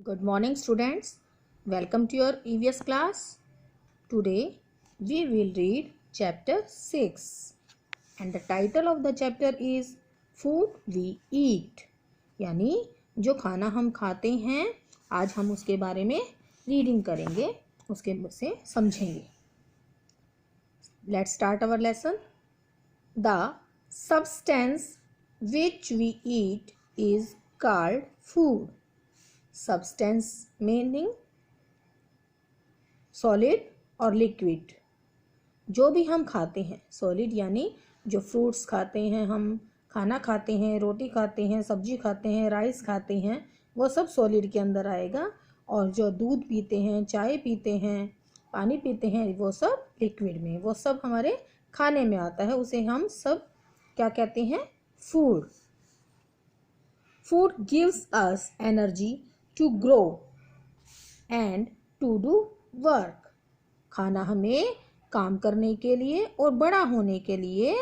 Good morning, students. Welcome to your EVS class. Today we will read chapter 6 and the title of the chapter is Food We Eat. यानी जो खाना हम खाते हैं आज हम उसके बारे में रीडिंग करेंगे, उसके से समझेंगे. Let's start our lesson. The substance which we eat is called food. Substance meaning solid और लिक्विड. जो भी हम खाते हैं सॉलिड यानी जो फ्रूट्स खाते हैं, हम खाना खाते हैं, रोटी खाते हैं, सब्जी खाते हैं, राइस खाते हैं, वो सब सॉलिड के अंदर आएगा. और जो दूध पीते हैं, चाय पीते हैं, पानी पीते हैं, वो सब लिक्विड में, वो सब हमारे खाने में आता है. उसे हम सब क्या कहते हैं? Food. Food gives us energy to grow and to do work. खाना हमें काम करने के लिए और बड़ा होने के लिए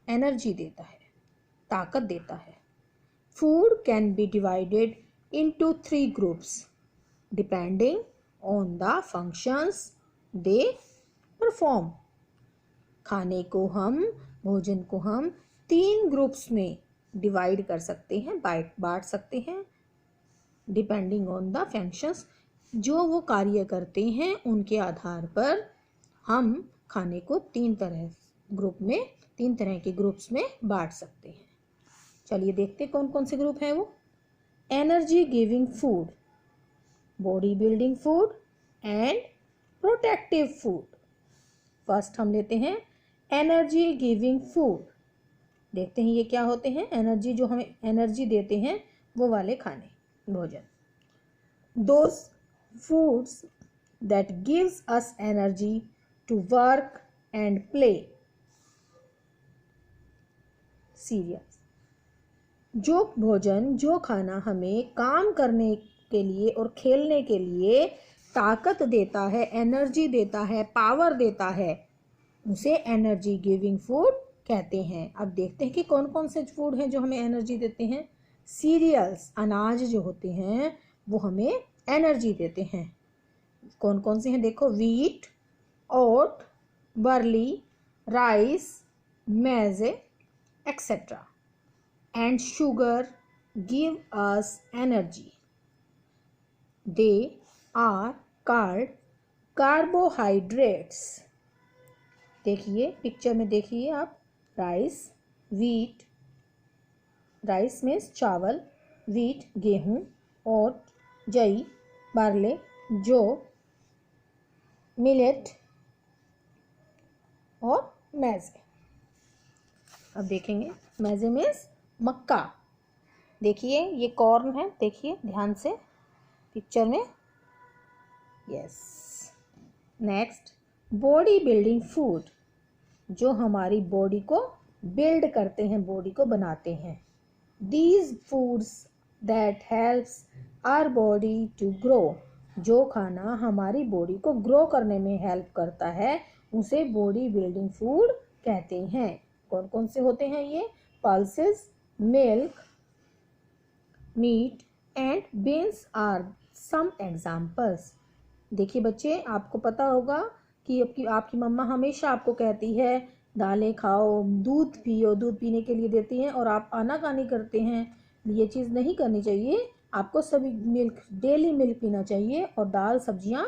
एनर्जी देता है, ताकत देता है. Food can be divided into 3 groups depending on the functions they perform. खाने को हम, भोजन को हम 3 ग्रुप्स में डिवाइड कर सकते हैं, बांट सकते हैं. डिपेंडिंग ऑन द फंक्शंस, जो वो कार्य करते हैं उनके आधार पर हम खाने को 3 तरह के ग्रुप्स में बांट सकते हैं. चलिए देखते कौन कौन से ग्रुप हैं वो. Energy giving food, body building food and protective food. First हम लेते हैं एनर्जी गिविंग फूड. देखते हैं ये क्या होते हैं. एनर्जी, जो हमें एनर्जी देते हैं वो वाले खाने, भोजन. Those foods that gives us energy to work and play. Cereals. जो भोजन, जो खाना हमें काम करने के लिए और खेलने के लिए ताकत देता है, एनर्जी देता है, पावर देता है, उसे एनर्जी गिविंग फूड कहते हैं. अब देखते हैं कि कौन कौन से फूड हैं जो हमें एनर्जी देते हैं. सीरियल्स, अनाज जो होते हैं वो हमें एनर्जी देते हैं. कौन कौन से हैं देखो. Wheat, oat, barley, rice, maize etcetera. And sugar give us energy. They are called carbohydrates. देखिए पिक्चर में, देखिए आप. राइस, वीट, राइस मीन्स चावल, वीट गेहूं, ओट जई, बार्ले जौ, मिलेट और मैज़े. अब देखेंगे मैज़े मीन्स मक्का. देखिए ये कॉर्न है, देखिए ध्यान से पिक्चर में. Yes. Next body building food, जो हमारी बॉडी को बिल्ड करते हैं, बॉडी को बनाते हैं. These foods that helps our body to grow. जो खाना हमारी बॉडी को ग्रो करने में हेल्प करता है उसे बॉडी बिल्डिंग फूड कहते हैं. कौन कौन से होते हैं ये? Pulses, milk, meat and beans are some examples. देखिए बच्चे, आपको पता होगा कि आपकी मम्मा हमेशा आपको कहती है दालें खाओ, दूध पियो, दूध पीने के लिए देती हैं, और आप आनाकानी करते हैं. ये चीज़ नहीं करनी चाहिए. आपको सभी मिल्क, डेली मिल्क पीना चाहिए और दाल सब्जियां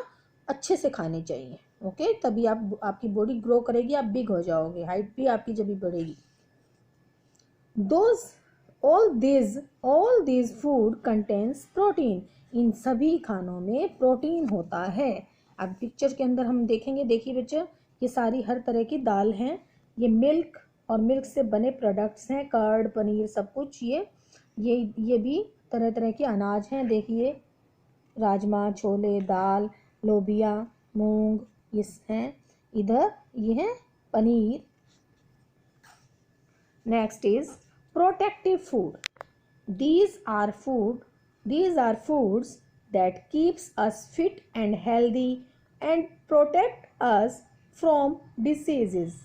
अच्छे से खानी चाहिए. ओके, तभी आपकी बॉडी ग्रो करेगी, आप बिग हो जाओगे, हाइट भी आपकी जब भी बढ़ेगी. all these food contains protein. इन सभी खानों में प्रोटीन होता है. अब पिक्चर के अंदर हम देखेंगे. देखिए बच्चे, ये सारी हर तरह की दाल हैं. ये मिल्क और मिल्क से बने प्रोडक्ट्स हैं, कर्ड, पनीर, सब कुछ. ये भी तरह तरह के अनाज हैं. देखिए राजमा, छोले, दाल, लोबिया, मूंग, ये हैं. इधर ये है paneer. Next is protective food. These are foods that keeps us fit and healthy and protect us from diseases.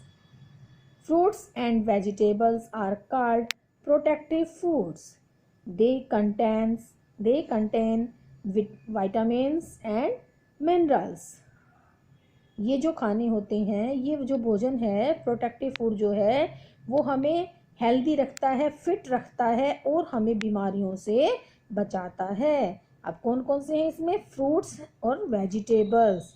Fruits and vegetables are called protective foods. They contain vitamins and minerals. ये जो खाने होते हैं, ये जो भोजन है, प्रोटेक्टिव फूड जो है, वो हमें हेल्दी रखता है, फिट रखता है और हमें बीमारियों से बचाता है। अब कौन कौन से हैं इसमें? फ्रूट्स और वेजिटेबल्स।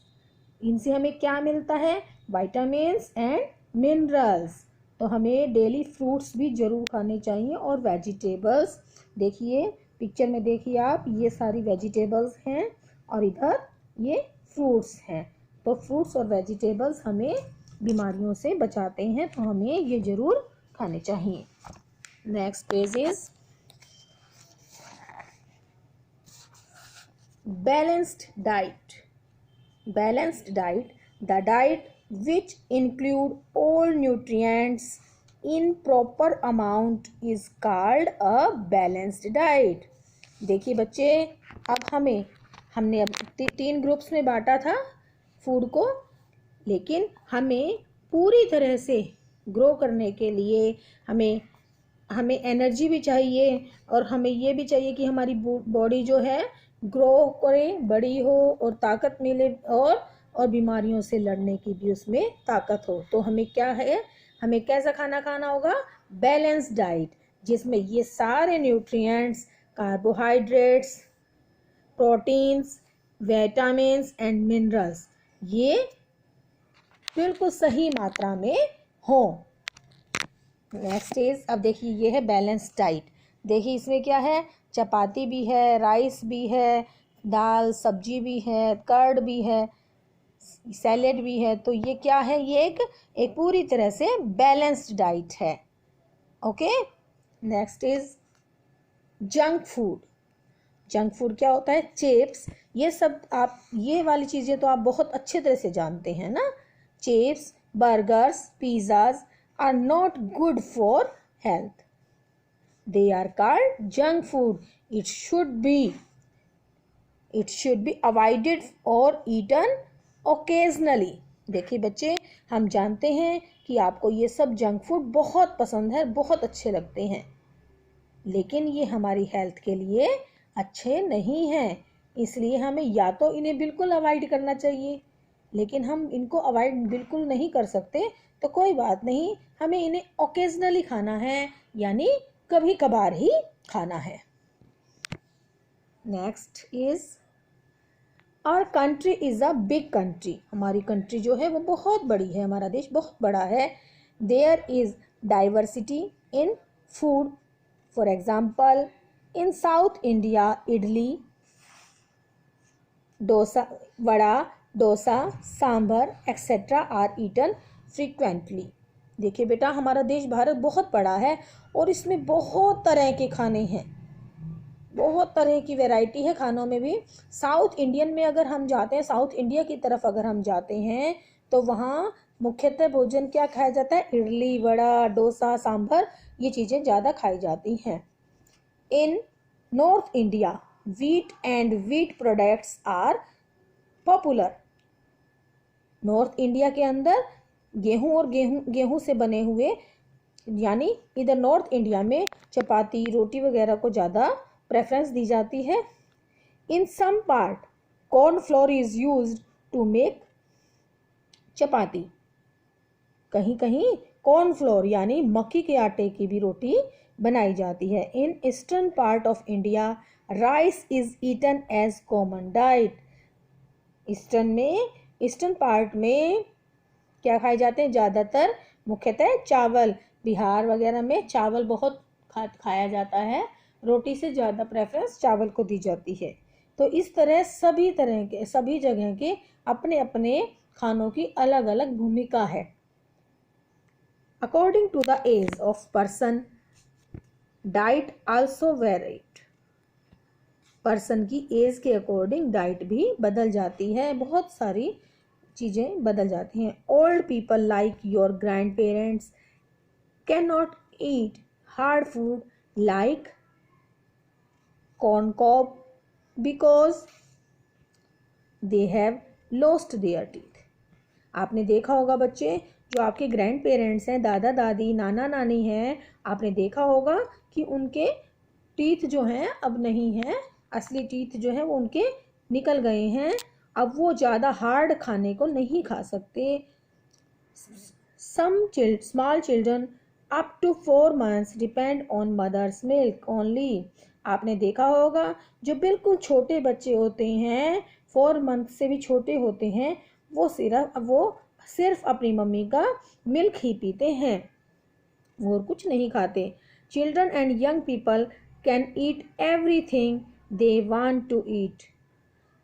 इनसे हमें क्या मिलता है? Vitamins and minerals. तो हमें डेली फ्रूट्स भी ज़रूर खाने चाहिए और वेजिटेबल्स। देखिए पिक्चर में, देखिए आप, ये सारी वेजिटेबल्स हैं और इधर ये फ्रूट्स हैं। तो फ्रूट्स और वेजिटेबल्स हमें बीमारियों से बचाते हैं, तो हमें ये ज़रूर खाने चाहिए। Next page is balanced diet. Balanced diet, the diet which include all nutrients in proper amount is called a balanced diet। देखिए बच्चे, अब हमने अब 3 ग्रुप्स में बांटा था फूड को, लेकिन हमें पूरी तरह से ग्रो करने के लिए हमें एनर्जी भी चाहिए और हमें ये भी चाहिए कि हमारी बॉडी जो है ग्रो करे, बड़ी हो और ताकत मिले और बीमारियों से लड़ने की भी उसमें ताकत हो। तो हमें क्या है, हमें कैसा खाना खाना होगा? बैलेंस डाइट, जिसमें ये सारे nutrients, carbohydrates, proteins, vitamins and minerals ये बिल्कुल सही मात्रा में हो। नेक्स्ट इज, अब देखिए ये है बैलेंस डाइट। देखिए इसमें क्या है? चपाती भी है, राइस भी है, दाल सब्जी भी है, कर्ड भी है, सैलेड भी है। तो ये क्या है? ये एक पूरी तरह से बैलेंस्ड डाइट है। Okay. Next is junk food. Junk food क्या होता है? चिप्स, ये सब आप, ये वाली चीज़ें तो आप बहुत अच्छे तरह से जानते हैं ना। Chips, burgers, pizzas are not good for health. They are called junk food. It should be avoided or eaten occasionally. देखिए बच्चे, हम जानते हैं कि आपको ये सब जंक फूड बहुत पसंद है, बहुत अच्छे लगते हैं, लेकिन ये हमारी हेल्थ के लिए अच्छे नहीं हैं। इसलिए हमें या तो इन्हें बिल्कुल अवॉइड करना चाहिए, लेकिन हम इनको अवॉइड बिल्कुल नहीं कर सकते, तो कोई बात नहीं, हमें इन्हें ओकेजनली खाना है, यानी कभी कभार ही खाना है। Next is, our country is a big country. हमारी कंट्री जो है वो बहुत बड़ी है, हमारा देश बहुत बड़ा है। There is diversity in food. For example, in south India idli, dosa, vada, dosa, sambar etcetera are eaten frequently. देखिए बेटा, हमारा देश भारत बहुत बड़ा है और इसमें बहुत तरह के खाने हैं, बहुत तरह की वैरायटी है खानों में भी। साउथ इंडियन में अगर हम जाते हैं, साउथ इंडिया की तरफ अगर हम जाते हैं, तो वहाँ मुख्यतः भोजन क्या खाया जाता है? इडली, वड़ा, डोसा, सांभर, ये चीज़ें ज़्यादा खाई जाती हैं। In North India wheat and wheat products are popular। North India के अंदर गेहूं और गेहूं से बने हुए, यानी इधर नॉर्थ इंडिया में चपाती, रोटी वगैरह को ज़्यादा प्रेफरेंस दी जाती है। In some part corn flour is used to make chapati. कहीं कहीं कॉर्न फ्लोर यानी मक्की के आटे की भी रोटी बनाई जाती है। In eastern part of India rice is eaten as common diet. Eastern part में क्या खाए जाते हैं? ज़्यादातर मुख्यतः चावल। बिहार वगैरह में चावल बहुत खाया जाता है, रोटी से ज़्यादा प्रेफरेंस चावल को दी जाती है। तो इस तरह सभी जगह के अपने अपने खानों की अलग अलग भूमिका है। According to the age of person diet also varied. Person की एज के अकॉर्डिंग डाइट भी बदल जाती है, बहुत सारी चीज़ें बदल जाती हैं। Old people like your grand parents can not eat hard food like corn cob because they have lost their teeth। आपने देखा होगा बच्चे, जो आपके ग्रैंड पेरेंट्स हैं, दादा दादी, नाना नानी हैं, आपने देखा होगा कि उनके टीथ जो हैं अब नहीं हैं, असली टीथ जो है वो उनके निकल गए हैं, अब वो ज़्यादा हार्ड खाने को नहीं खा सकते। Small children up to 4 months depend on mother's milk only. आपने देखा होगा जो बिल्कुल छोटे बच्चे होते हैं, 4 month से भी छोटे होते हैं, वो सिर्फ अपनी मम्मी का मिल्क ही पीते हैं और कुछ नहीं खाते। Children and young people can eat everything they want to eat.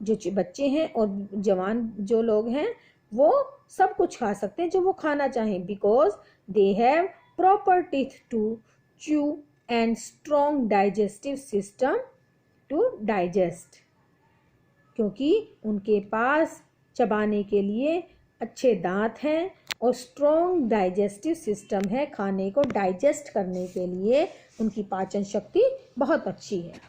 जो बच्चे हैं और जवान जो लोग हैं वो सब कुछ खा सकते हैं जो वो खाना चाहें, because they have proper teeth to chew and strong digestive system to digest. क्योंकि उनके पास चबाने के लिए अच्छे दांत हैं और स्ट्रॉन्ग डाइजेस्टिव सिस्टम है, खाने को डाइजेस्ट करने के लिए उनकी पाचन शक्ति बहुत अच्छी है।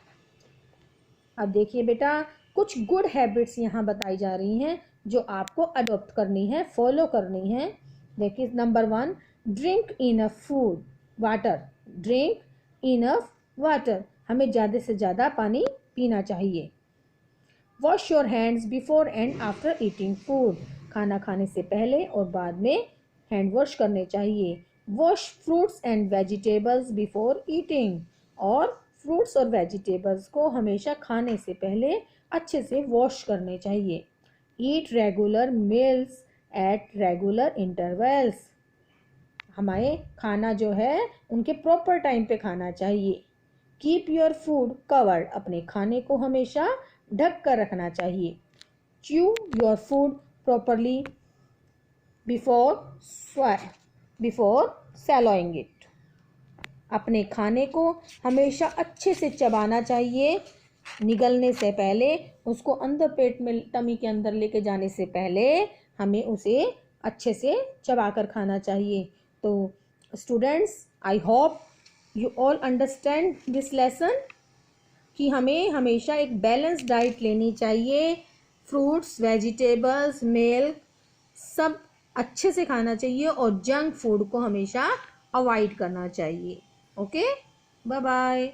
अब देखिए बेटा, कुछ गुड हैबिट्स यहाँ बताई जा रही हैं जो आपको अडॉप्ट करनी है, फॉलो करनी है। देखिए, number 1, drink enough food water. Drink enough water, हमें ज़्यादा से ज़्यादा पानी पीना चाहिए। Wash your hands before and after eating food, खाना खाने से पहले और बाद में हैंड वॉश करने चाहिए। Wash fruits and vegetables before eating, और फ्रूट्स और वेजिटेबल्स को हमेशा खाने से पहले अच्छे से वॉश करने चाहिए। Eat regular meals at regular intervals, हमारे खाना जो है उनके प्रॉपर टाइम पे खाना चाहिए। कीप योर फूड कवर्ड, अपने खाने को हमेशा ढक कर रखना चाहिए। Chew your food properly before swallowing it, अपने खाने को हमेशा अच्छे से चबाना चाहिए। निगलने से पहले, उसको अंदर पेट में टमी के अंदर लेके जाने से पहले हमें उसे अच्छे से चबाकर खाना चाहिए। तो students, I hope you all understand this lesson कि हमें हमेशा एक बैलेंस डाइट लेनी चाहिए। फ्रूट्स, वेजिटेबल्स, मिल्क सब अच्छे से खाना चाहिए और जंक फूड को हमेशा अवॉइड करना चाहिए। Okay, bye bye.